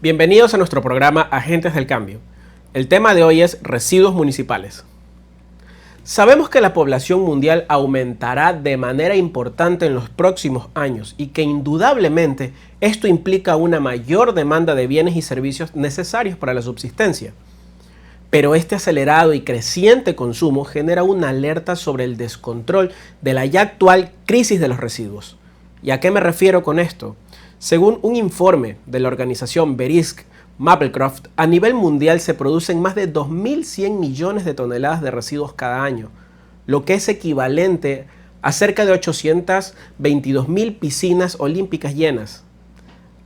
Bienvenidos a nuestro programa Agentes del Cambio. El tema de hoy es residuos municipales. Sabemos que la población mundial aumentará de manera importante en los próximos años y que indudablemente esto implica una mayor demanda de bienes y servicios necesarios para la subsistencia. Pero este acelerado y creciente consumo genera una alerta sobre el descontrol de la ya actual crisis de los residuos. ¿Y a qué me refiero con esto? Según un informe de la organización Verisk Maplecroft, a nivel mundial se producen más de 2.100 millones de toneladas de residuos cada año, lo que es equivalente a cerca de 822.000 piscinas olímpicas llenas.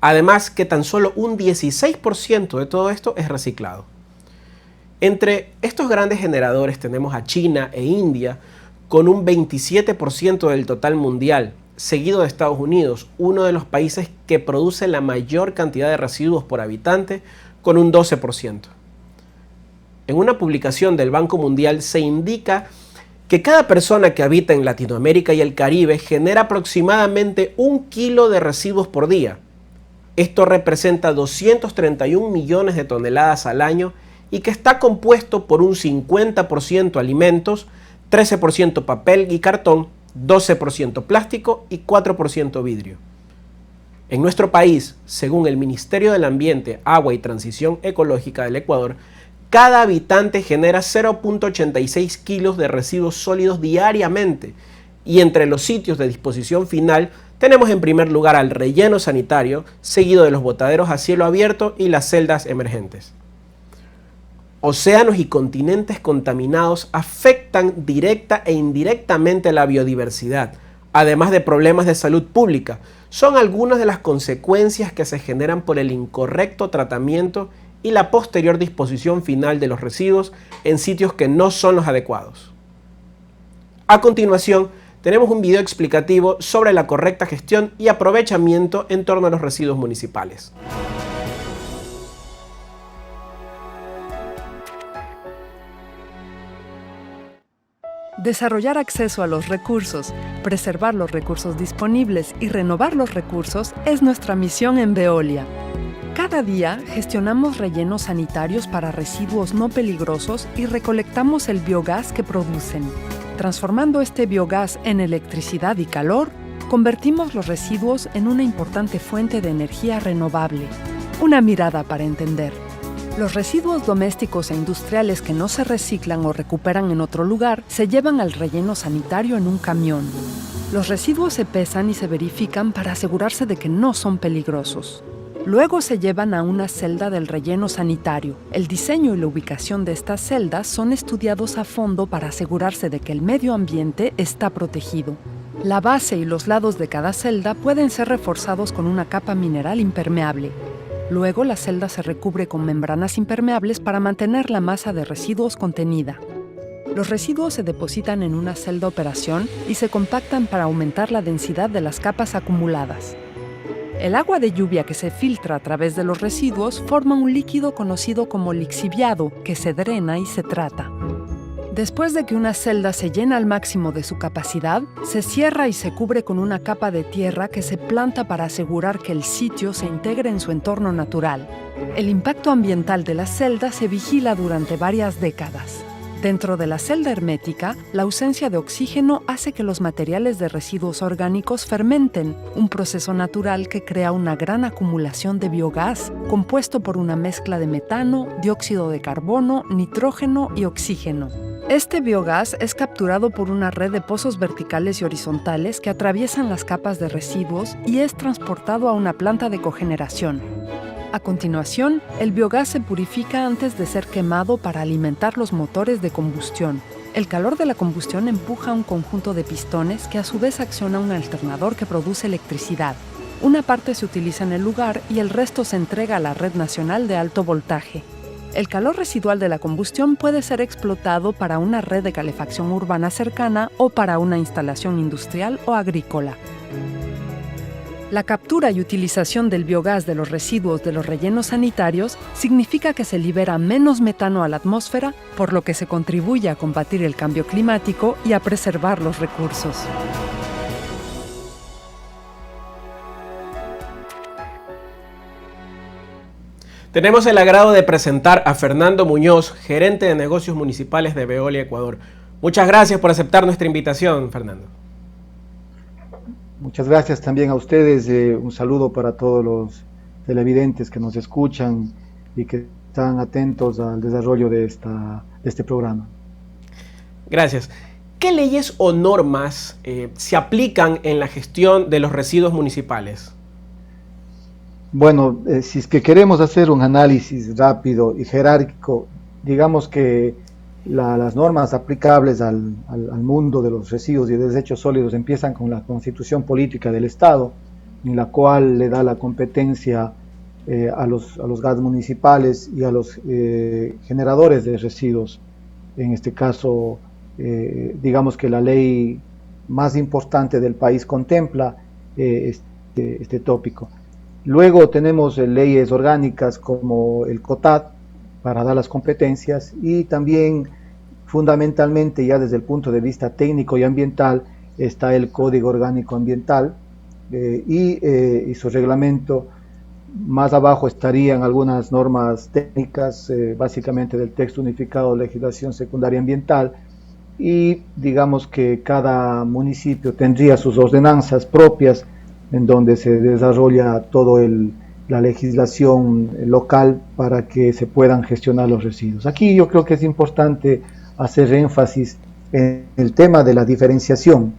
Además que tan solo un 16% de todo esto es reciclado. Entre estos grandes generadores tenemos a China e India con un 27% del total mundial, seguido de Estados Unidos, uno de los países que produce la mayor cantidad de residuos por habitante, con un 12%. En una publicación del Banco Mundial se indica que cada persona que habita en Latinoamérica y el Caribe genera aproximadamente 1 kilo de residuos por día. Esto representa 231 millones de toneladas al año y que está compuesto por un 50% alimentos, 13% papel y cartón, 12% plástico y 4% vidrio. En nuestro país, según el Ministerio del Ambiente, Agua y Transición Ecológica del Ecuador, cada habitante genera 0.86 kilos de residuos sólidos diariamente, y entre los sitios de disposición final tenemos en primer lugar al relleno sanitario, seguido de los botaderos a cielo abierto y las celdas emergentes. Océanos y continentes contaminados afectan directa e indirectamente la biodiversidad, además de problemas de salud pública. Son algunas de las consecuencias que se generan por el incorrecto tratamiento y la posterior disposición final de los residuos en sitios que no son los adecuados. A continuación, tenemos un video explicativo sobre la correcta gestión y aprovechamiento en torno a los residuos municipales. Desarrollar acceso a los recursos, preservar los recursos disponibles y renovar los recursos es nuestra misión en Veolia. Cada día gestionamos rellenos sanitarios para residuos no peligrosos y recolectamos el biogás que producen. Transformando este biogás en electricidad y calor, convertimos los residuos en una importante fuente de energía renovable. Una mirada para entender. Los residuos domésticos e industriales que no se reciclan o recuperan en otro lugar se llevan al relleno sanitario en un camión. Los residuos se pesan y se verifican para asegurarse de que no son peligrosos. Luego se llevan a una celda del relleno sanitario. El diseño y la ubicación de estas celdas son estudiados a fondo para asegurarse de que el medio ambiente está protegido. La base y los lados de cada celda pueden ser reforzados con una capa mineral impermeable. Luego, la celda se recubre con membranas impermeables para mantener la masa de residuos contenida. Los residuos se depositan en una celda operación y se compactan para aumentar la densidad de las capas acumuladas. El agua de lluvia que se filtra a través de los residuos forma un líquido conocido como lixiviado, que se drena y se trata. Después de que una celda se llena al máximo de su capacidad, se cierra y se cubre con una capa de tierra que se planta para asegurar que el sitio se integre en su entorno natural. El impacto ambiental de la celda se vigila durante varias décadas. Dentro de la celda hermética, la ausencia de oxígeno hace que los materiales de residuos orgánicos fermenten, un proceso natural que crea una gran acumulación de biogás compuesto por una mezcla de metano, dióxido de carbono, nitrógeno y oxígeno. Este biogás es capturado por una red de pozos verticales y horizontales que atraviesan las capas de residuos y es transportado a una planta de cogeneración. A continuación, el biogás se purifica antes de ser quemado para alimentar los motores de combustión. El calor de la combustión empuja un conjunto de pistones que a su vez acciona un alternador que produce electricidad. Una parte se utiliza en el lugar y el resto se entrega a la red nacional de alto voltaje. El calor residual de la combustión puede ser explotado para una red de calefacción urbana cercana o para una instalación industrial o agrícola. La captura y utilización del biogás de los residuos de los rellenos sanitarios significa que se libera menos metano a la atmósfera, por lo que se contribuye a combatir el cambio climático y a preservar los recursos. Tenemos el agrado de presentar a Fernando Muñoz, gerente de negocios municipales de Veolia, Ecuador. Muchas gracias por aceptar nuestra invitación, Fernando. Muchas gracias también a ustedes. Un saludo para todos los televidentes que nos escuchan y que están atentos al desarrollo de este programa. Gracias. ¿Qué leyes o normas se aplican en la gestión de los residuos municipales? Bueno, si es que queremos hacer un análisis rápido y jerárquico, digamos que las normas aplicables al mundo de los residuos y desechos sólidos empiezan con la Constitución Política del Estado, en la cual le da la competencia a los gas municipales y a los generadores de residuos. En este caso, digamos que la ley más importante del país contempla este tópico. Luego tenemos leyes orgánicas como el COTAD para dar las competencias, y también fundamentalmente, ya desde el punto de vista técnico y ambiental, está el Código Orgánico Ambiental y su reglamento. Más abajo estarían algunas normas técnicas, básicamente del texto unificado de legislación secundaria ambiental, y digamos que cada municipio tendría sus ordenanzas propias en donde se desarrolla toda la legislación local para que se puedan gestionar los residuos. Aquí yo creo que es importante hacer énfasis en el tema de la diferenciación.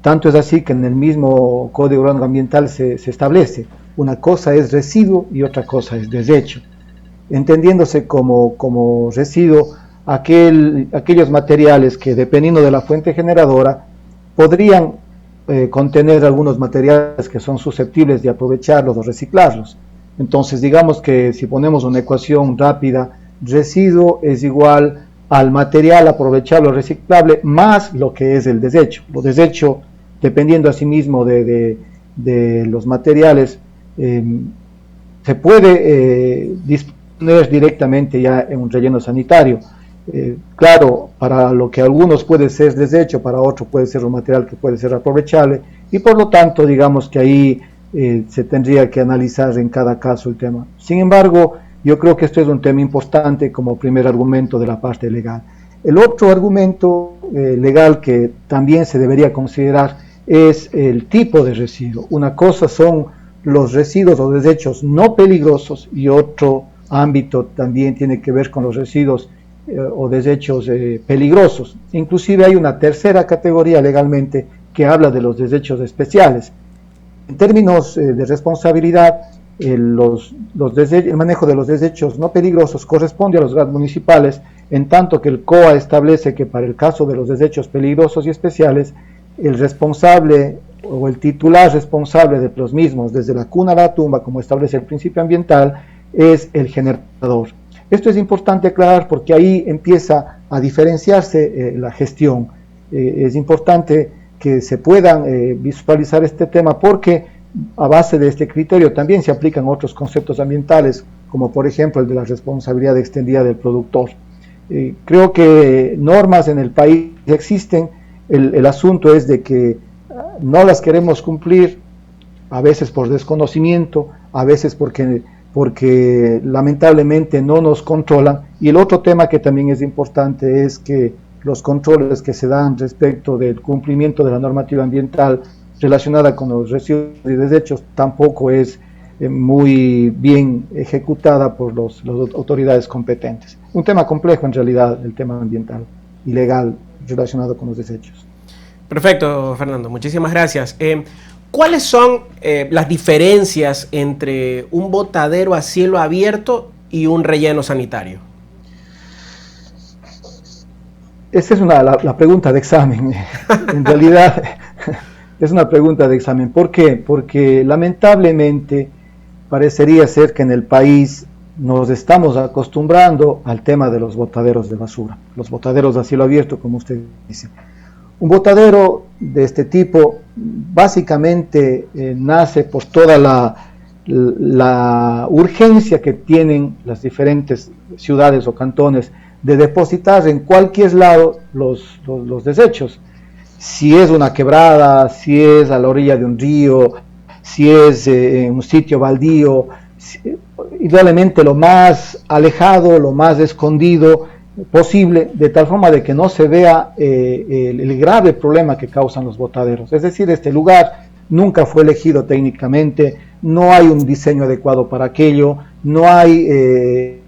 Tanto es así que en el mismo Código Orgánico Ambiental se establece: una cosa es residuo y otra cosa es desecho, entendiéndose como residuo aquellos materiales que, dependiendo de la fuente generadora, podrían contener algunos materiales que son susceptibles de aprovecharlos o reciclarlos. Entonces, digamos que si ponemos una ecuación rápida, residuo es igual al material aprovechable o reciclable más lo que es el desecho. Lo desecho, dependiendo asimismo de los materiales, se puede disponer directamente ya en un relleno sanitario. Claro, para lo que a algunos puede ser desecho, para otros puede ser un material que puede ser aprovechable, y por lo tanto digamos que ahí se tendría que analizar en cada caso el tema. Sin embargo, yo creo que esto es un tema importante como primer argumento de la parte legal. El otro argumento legal que también se debería considerar es el tipo de residuo. Una cosa son los residuos o desechos no peligrosos, y otro ámbito también tiene que ver con los residuos o desechos peligrosos. Inclusive hay una tercera categoría legalmente que habla de los desechos especiales. En términos de responsabilidad, el manejo de los desechos no peligrosos corresponde a los gas municipales, en tanto que el COA establece que para el caso de los desechos peligrosos y especiales, el responsable o el titular responsable de los mismos, desde la cuna a la tumba, como establece el principio ambiental, es el generador. Esto es importante aclarar porque ahí empieza a diferenciarse la gestión. Es importante que se puedan visualizar este tema, porque a base de este criterio también se aplican otros conceptos ambientales, como por ejemplo el de la responsabilidad extendida del productor. Creo que normas en el país existen, el asunto es de que no las queremos cumplir, a veces por desconocimiento, a veces porque lamentablemente no nos controlan. Y el otro tema que también es importante es que los controles que se dan respecto del cumplimiento de la normativa ambiental relacionada con los residuos y desechos tampoco es muy bien ejecutada por las autoridades competentes. Un tema complejo en realidad, el tema ambiental y legal relacionado con los desechos. Perfecto, Fernando, muchísimas gracias. ¿Cuáles son las diferencias entre un botadero a cielo abierto y un relleno sanitario? Esa es la pregunta de examen. En realidad es una pregunta de examen. ¿Por qué? Porque lamentablemente parecería ser que en el país nos estamos acostumbrando al tema de los botaderos de basura, los botaderos a cielo abierto, como usted dice. Un botadero de este tipo básicamente nace por toda la urgencia que tienen las diferentes ciudades o cantones de depositar en cualquier lado los desechos. Si es una quebrada, si es a la orilla de un río, si es en un sitio baldío, idealmente lo más alejado, lo más escondido posible, de tal forma de que no se vea el grave problema que causan los botaderos. Es decir, este lugar nunca fue elegido técnicamente, no hay un diseño adecuado para aquello, no hay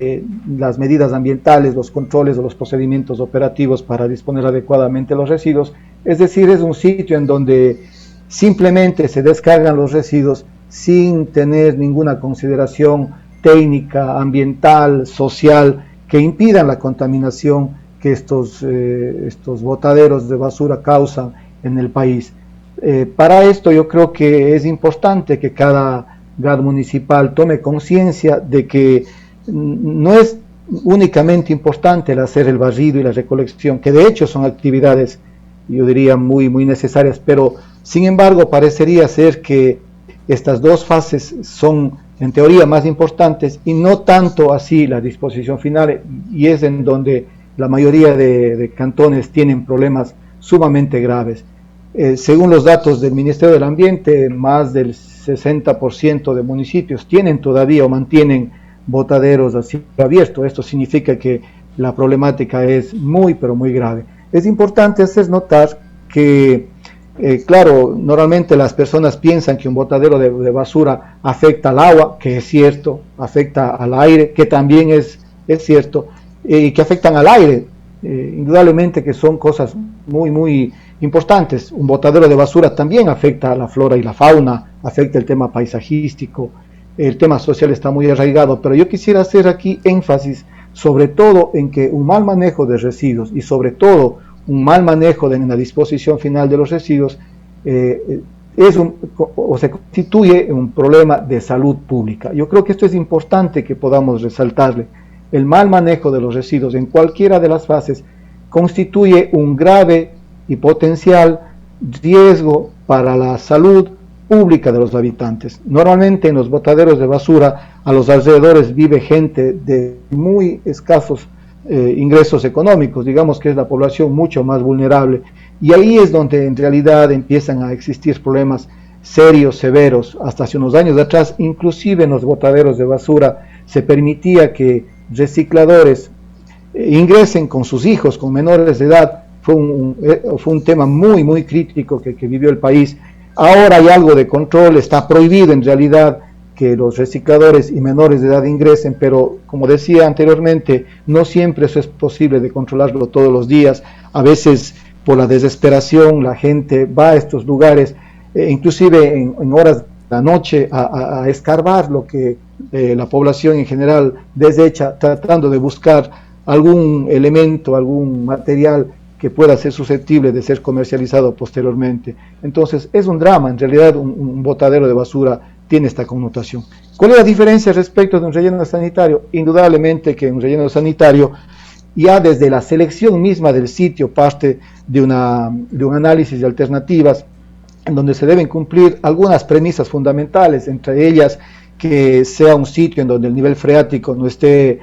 las medidas ambientales, los controles o los procedimientos operativos para disponer adecuadamente los residuos. Es decir, es un sitio en donde simplemente se descargan los residuos sin tener ninguna consideración técnica, ambiental, social, que impidan la contaminación que estos botaderos de basura causan en el país. Para esto yo creo que es importante que cada GAD municipal tome conciencia de que no es únicamente importante el hacer el barrido y la recolección, que de hecho son actividades, yo diría, muy necesarias, pero sin embargo parecería ser que estas dos fases son en teoría más importantes y no tanto así la disposición final, y es en donde la mayoría de cantones tienen problemas sumamente graves. Según los datos del Ministerio del Ambiente, más del 60% de municipios tienen todavía o mantienen botaderos a cielo abierto. Esto significa que la problemática es muy, pero muy grave. Es importante hacer notar que, claro, normalmente las personas piensan que un botadero de basura afecta al agua, que es cierto, afecta al aire, que también es cierto, y que afectan al aire. Indudablemente que son cosas muy importantes. Un botadero de basura también afecta a la flora y la fauna, afecta el tema paisajístico, el tema social está muy arraigado, pero yo quisiera hacer aquí énfasis sobre todo en que un mal manejo de residuos y sobre todo un mal manejo en la disposición final de los residuos se constituye un problema de salud pública. Yo creo que esto es importante que podamos resaltarle. El mal manejo de los residuos en cualquiera de las fases constituye un grave y potencial riesgo para la salud pública de los habitantes. Normalmente en los botaderos de basura a los alrededores vive gente de muy escasos ingresos económicos, digamos que es la población mucho más vulnerable, y ahí es donde en realidad empiezan a existir problemas serios, severos. Hasta hace unos años atrás, inclusive en los botaderos de basura se permitía que recicladores ingresen con sus hijos, con menores de edad. Fue un tema muy crítico que vivió el país. Ahora hay algo de control, está prohibido en realidad que los recicladores y menores de edad ingresen, pero como decía anteriormente, no siempre eso es posible de controlarlo todos los días. A veces por la desesperación la gente va a estos lugares, inclusive en horas de la noche, a escarbar lo que la población en general desecha, tratando de buscar algún elemento, algún material que pueda ser susceptible de ser comercializado posteriormente. Entonces es un drama, en realidad un botadero de basura tiene esta connotación. ¿Cuál es la diferencia respecto de un relleno sanitario? Indudablemente que un relleno sanitario, ya desde la selección misma del sitio, parte de un análisis de alternativas, en donde se deben cumplir algunas premisas fundamentales, entre ellas que sea un sitio en donde el nivel freático no esté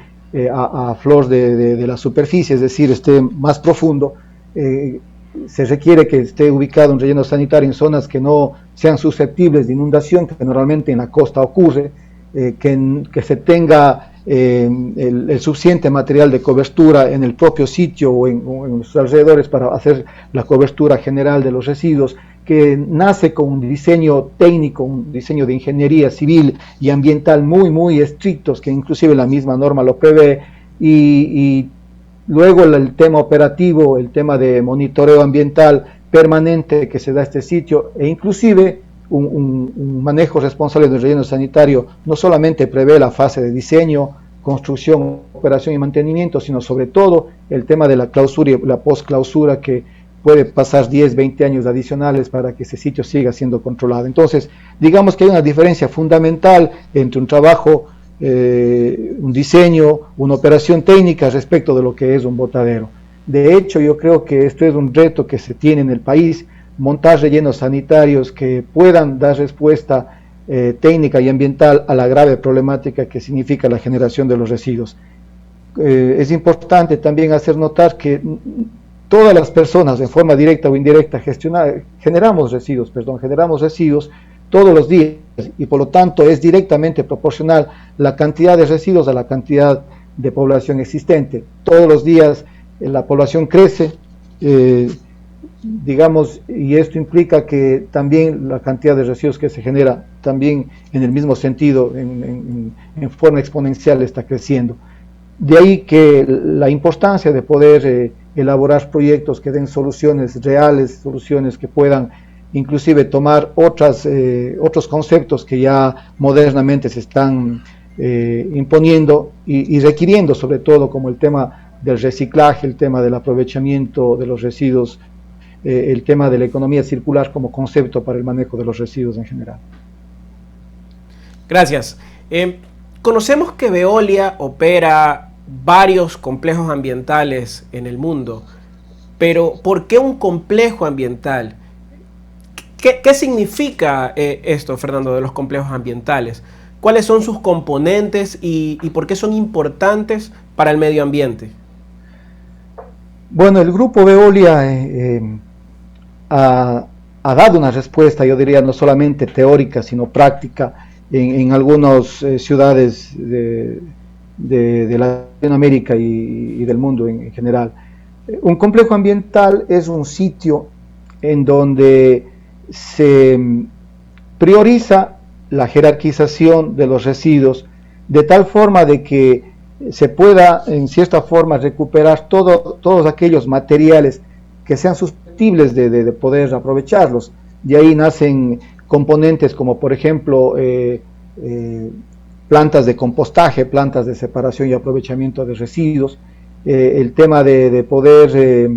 a flor de la superficie, es decir, esté más profundo. Se requiere que esté ubicado un relleno sanitario en zonas que no sean susceptibles de inundación, que normalmente en la costa ocurre, que se tenga el suficiente material de cobertura en el propio sitio o en los alrededores para hacer la cobertura general de los residuos, que nace con un diseño técnico, un diseño de ingeniería civil y ambiental muy estrictos, que inclusive la misma norma lo prevé, y luego el tema operativo, el tema de monitoreo ambiental permanente que se da a este sitio, e inclusive un manejo responsable del relleno sanitario no solamente prevé la fase de diseño, construcción, operación y mantenimiento, sino sobre todo el tema de la clausura y la postclausura, que puede pasar 10, 20 años adicionales para que ese sitio siga siendo controlado. Entonces, digamos que hay una diferencia fundamental entre un trabajo, un diseño, una operación técnica respecto de lo que es un botadero. De hecho, yo creo que esto es un reto que se tiene en el país, montar rellenos sanitarios que puedan dar respuesta técnica y ambiental a la grave problemática que significa la generación de los residuos. Es importante también hacer notar que todas las personas, en forma directa o indirecta, generamos residuos, todos los días, y por lo tanto es directamente proporcional la cantidad de residuos a la cantidad de población existente. Todos los días la población crece, digamos, y esto implica que también la cantidad de residuos que se genera también en el mismo sentido, en forma exponencial, está creciendo. De ahí que la importancia de poder elaborar proyectos que den soluciones reales, soluciones que puedan inclusive tomar otros conceptos que ya modernamente se están imponiendo y requiriendo, sobre todo como el tema del reciclaje, el tema del aprovechamiento de los residuos, el tema de la economía circular como concepto para el manejo de los residuos en general. Gracias. Conocemos que Veolia opera varios complejos ambientales en el mundo, pero ¿por qué un complejo ambiental? ¿Qué significa esto, Fernando, de los complejos ambientales? ¿Cuáles son sus componentes y por qué son importantes para el medio ambiente? Bueno, el grupo Veolia ha dado una respuesta, yo diría, no solamente teórica, sino práctica, en algunas ciudades de Latinoamérica y del mundo en general. Un complejo ambiental es un sitio en donde se prioriza la jerarquización de los residuos de tal forma de que se pueda en cierta forma recuperar todos aquellos materiales que sean susceptibles de poder aprovecharlos. De ahí nacen componentes como por ejemplo plantas de compostaje, plantas de separación y aprovechamiento de residuos, el tema de poder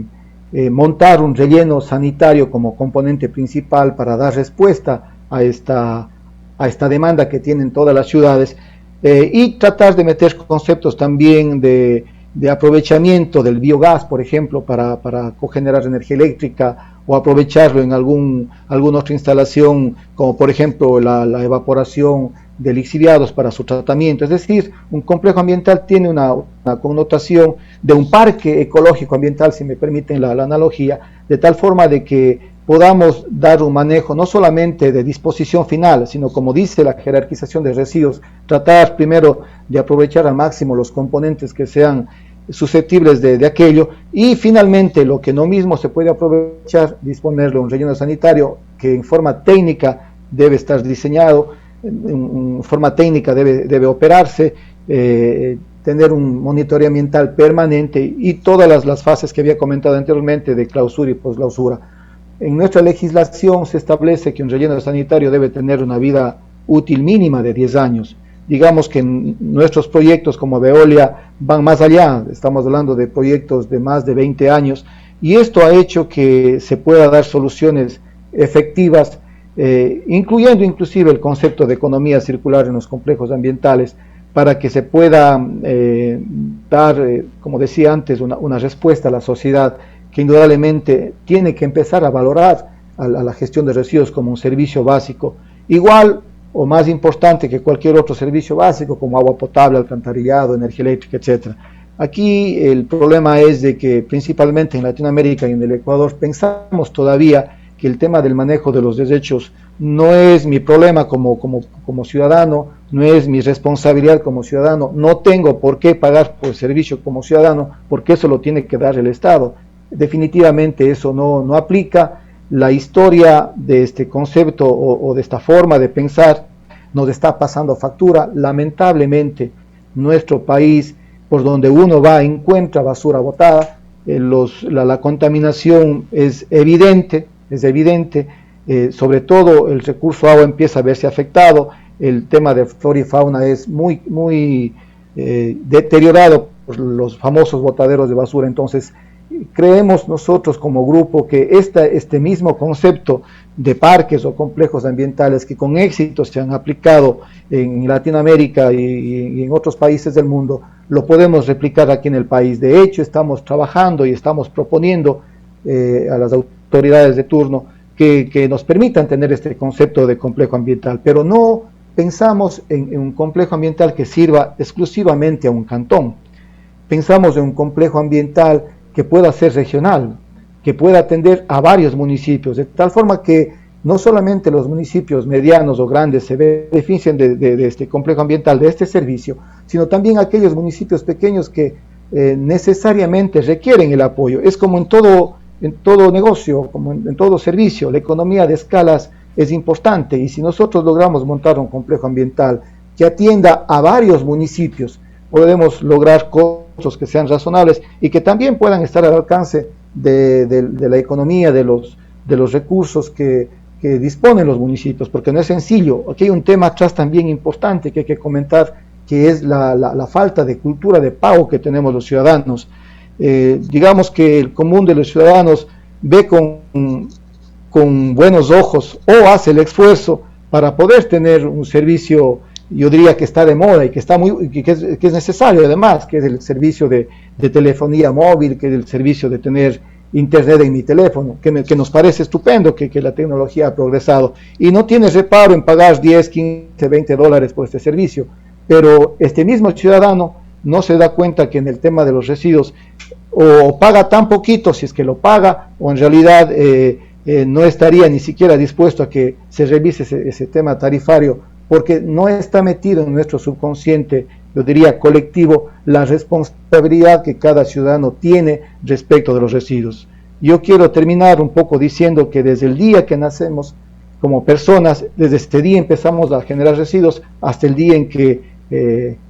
montar un relleno sanitario como componente principal para dar respuesta a esta demanda que tienen todas las ciudades, y tratar de meter conceptos también de aprovechamiento del biogás, por ejemplo, para cogenerar energía eléctrica o aprovecharlo en alguna otra instalación, como por ejemplo la evaporación de lixiviados para su tratamiento. Es decir, un complejo ambiental tiene una connotación de un parque ecológico ambiental, si me permiten la analogía, de tal forma de que podamos dar un manejo no solamente de disposición final, sino como dice la jerarquización de residuos, tratar primero de aprovechar al máximo los componentes que sean susceptibles de aquello, y finalmente lo que no mismo se puede aprovechar, disponerlo un relleno sanitario que en forma técnica debe estar diseñado, en forma técnica debe operarse, tener un monitoreo ambiental permanente y todas las fases que había comentado anteriormente de clausura y posclausura. En nuestra legislación se establece que un relleno sanitario debe tener una vida útil mínima de 10 años. Digamos que nuestros proyectos como Veolia van más allá, estamos hablando de proyectos de más de 20 años, y esto ha hecho que se pueda dar soluciones efectivas, incluyendo inclusive el concepto de economía circular en los complejos ambientales, para que se pueda dar, como decía antes, una respuesta a la sociedad que indudablemente tiene que empezar a valorar a la gestión de residuos como un servicio básico, igual o más importante que cualquier otro servicio básico como agua potable, alcantarillado, energía eléctrica, etc. Aquí el problema es de que principalmente en Latinoamérica y en el Ecuador pensamos todavía que el tema del manejo de los desechos no es mi problema como ciudadano, no es mi responsabilidad como ciudadano, no tengo por qué pagar por servicio como ciudadano, porque eso lo tiene que dar el Estado. Definitivamente eso no aplica. La historia de este concepto o de esta forma de pensar nos está pasando factura. Lamentablemente nuestro país, por donde uno va, encuentra basura botada, la contaminación es evidente, sobre todo el recurso agua empieza a verse afectado, el tema de flora y fauna es muy deteriorado por los famosos botaderos de basura. Entonces creemos nosotros como grupo que este mismo concepto de parques o complejos ambientales que con éxito se han aplicado en Latinoamérica y en otros países del mundo, lo podemos replicar aquí en el país. De hecho, estamos trabajando y estamos proponiendo a las autoridades de turno que nos permitan tener este concepto de complejo ambiental, pero no pensamos en un complejo ambiental que sirva exclusivamente a un cantón. Pensamos en un complejo ambiental que pueda ser regional, que pueda atender a varios municipios, de tal forma que no solamente los municipios medianos o grandes se benefician de este complejo ambiental, de este servicio, sino también aquellos municipios pequeños que necesariamente requieren el apoyo. Es como en todo negocio, como en todo servicio, la economía de escalas es importante, y si nosotros logramos montar un complejo ambiental que atienda a varios municipios, podemos lograr costos que sean razonables y que también puedan estar al alcance de la economía, de los recursos que disponen los municipios, porque no es sencillo. Aquí hay un tema atrás también importante que hay que comentar, que es la falta de cultura de pago que tenemos los ciudadanos. Digamos que el común de los ciudadanos ve con buenos ojos o hace el esfuerzo para poder tener un servicio, yo diría que está de moda y que es necesario además, que es el servicio de telefonía móvil, que es el servicio de tener internet en mi teléfono, que nos parece estupendo que la tecnología ha progresado, y no tienes reparo en pagar 10, 15, 20 dólares por este servicio, pero este mismo ciudadano no se da cuenta que en el tema de los residuos o paga tan poquito si es que lo paga, o en realidad no estaría ni siquiera dispuesto a que se revise ese tema tarifario, porque no está metido en nuestro subconsciente, yo diría colectivo, la responsabilidad que cada ciudadano tiene respecto de los residuos. Yo quiero terminar un poco diciendo que desde el día que nacemos como personas, desde este día empezamos a generar residuos hasta el día en que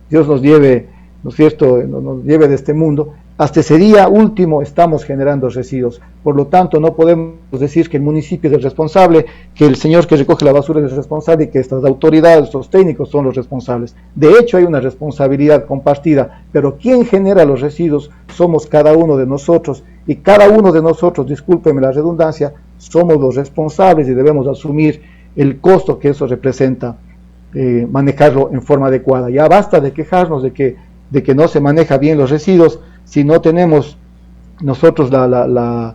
Dios nos lleve, ¿no es cierto?, nos lleve de este mundo. Hasta ese día último estamos generando residuos. Por lo tanto, no podemos decir que el municipio es el responsable, que el señor que recoge la basura es el responsable y que estas autoridades, estos técnicos son los responsables. De hecho, hay una responsabilidad compartida, pero quien genera los residuos somos cada uno de nosotros, y cada uno de nosotros, discúlpeme la redundancia, somos los responsables y debemos asumir el costo que eso representa, manejarlo en forma adecuada. Ya basta de quejarnos de que no se maneja bien los residuos, si no tenemos nosotros la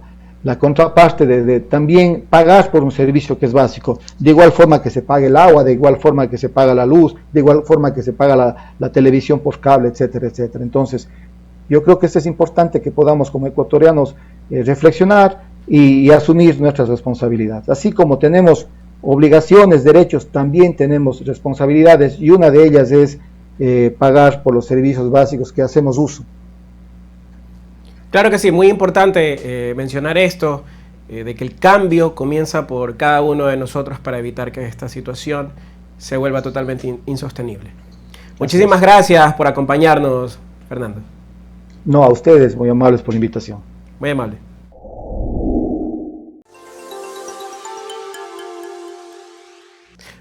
contraparte de también pagar por un servicio que es básico, de igual forma que se pague el agua, de igual forma que se paga la luz, de igual forma que se paga la televisión por cable, etcétera, etcétera. Entonces, yo creo que es importante que podamos como ecuatorianos reflexionar y asumir nuestras responsabilidades. Así como tenemos obligaciones, derechos, también tenemos responsabilidades, y una de ellas es pagar por los servicios básicos que hacemos uso. Claro que sí, muy importante mencionar esto, de que el cambio comienza por cada uno de nosotros para evitar que esta situación se vuelva totalmente insostenible. Muchísimas gracias por acompañarnos, Fernando. No, a ustedes, muy amables por la invitación. Muy amable.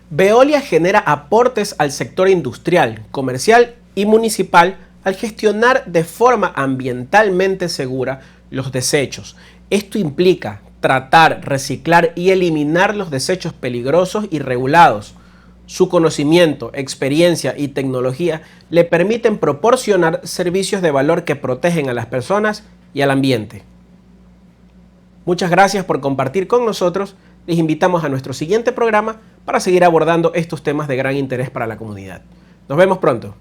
Veolia genera aportes al sector industrial, comercial y municipal al gestionar de forma ambientalmente segura los desechos. Esto implica tratar, reciclar y eliminar los desechos peligrosos y regulados. Su conocimiento, experiencia y tecnología le permiten proporcionar servicios de valor que protegen a las personas y al ambiente. Muchas gracias por compartir con nosotros. Les invitamos a nuestro siguiente programa para seguir abordando estos temas de gran interés para la comunidad. Nos vemos pronto.